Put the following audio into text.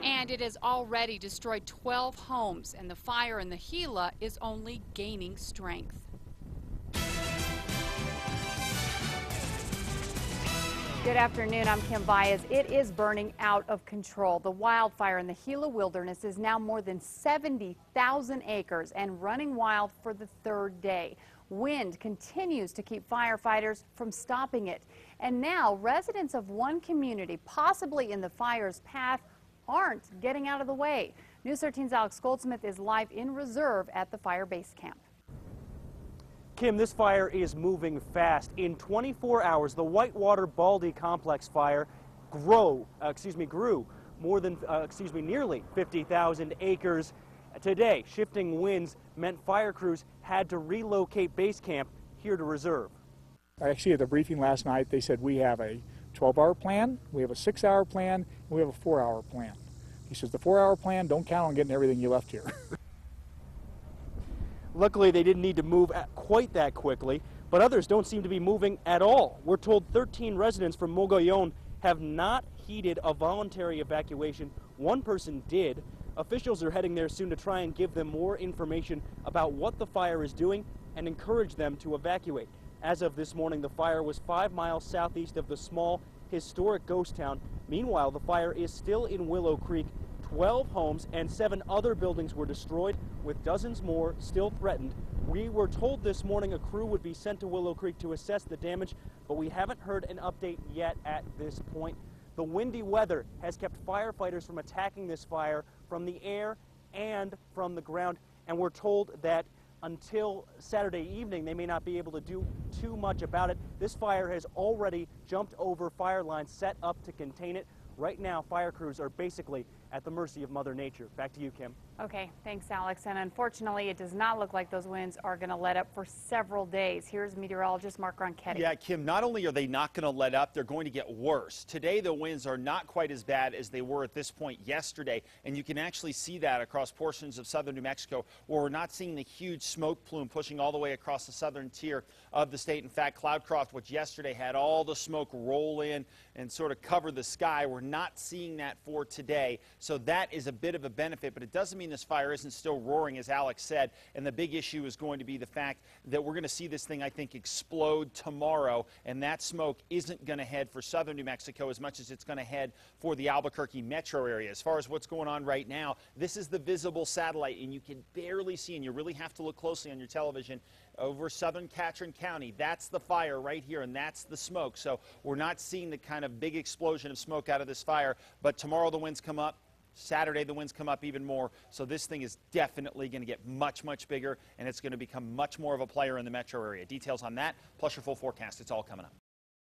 And it has already destroyed 12 homes, and the fire in the Gila is only gaining strength. Good afternoon, I'm Kim Vallez. It is burning out of control. The wildfire in the Gila Wilderness is now more than 70,000 acres and running wild for the third day. Wind continues to keep firefighters from stopping it. And now residents of one community, possibly in the fire's path, aren't getting out of the way. News 13's Alex Goldsmith is live in reserve at the fire base camp. Kim, this fire is moving fast. In 24 hours, the Whitewater Baldy Complex fire grew nearly 50,000 acres. Today, shifting winds meant fire crews had to relocate base camp here to reserve. Actually, at the briefing last night, they said we have a 12-hour plan, we have a 6-hour plan, and we have a 4-hour plan. He says the 4-hour plan, don't count on getting everything you left here. Luckily, they didn't need to move quite that quickly, but others don't seem to be moving at all. We're told 13 residents from Mogollon have not heeded a voluntary evacuation. One person did. Officials are heading there soon to try and give them more information about what the fire is doing and encourage them to evacuate. As of this morning, the fire was 5 miles southeast of the small historic ghost town. Meanwhile, the fire is still in Willow Creek. 12 homes and 7 other buildings were destroyed, with dozens more still threatened. We were told this morning a crew would be sent to Willow Creek to assess the damage, but we haven't heard an update yet at this point. The windy weather has kept firefighters from attacking this fire from the air and from the ground, and we're told that until Saturday evening they may not be able to do too much about it. This fire has already jumped over fire lines set up to contain it. Right now, fire crews are basically at the mercy of Mother Nature. Back to you, Kim. Okay, thanks, Alex. And unfortunately, it does not look like those winds are going to let up for several days. Here's meteorologist Mark Ronchetti. Yeah, Kim, not only are they not going to let up, they're going to get worse. Today, the winds are not quite as bad as they were at this point yesterday, and you can actually see that across portions of southern New Mexico, where we're not seeing the huge smoke plume pushing all the way across the southern tier of the state. In fact, Cloudcroft, which yesterday had all the smoke roll in and sort of cover the sky, we're not seeing that for today. So that is a bit of a benefit, but it doesn't mean this fire isn't still roaring, as Alex said. And the big issue is going to be the fact that we're going to see this thing, I think, explode tomorrow, and that smoke isn't going to head for southern New Mexico as much as it's going to head for the Albuquerque metro area. As far as what's going on right now, this is the visible satellite, and you can barely see, and you really have to look closely on your television, over southern Catron County. That's the fire right here, and that's the smoke. So we're not seeing the kind of big explosion of smoke out of this fire, but tomorrow the winds come up. Saturday, the winds come up even more, so this thing is definitely going to get much, much bigger, and it's going to become much more of a player in the metro area. Details on that, plus your full forecast, it's all coming up.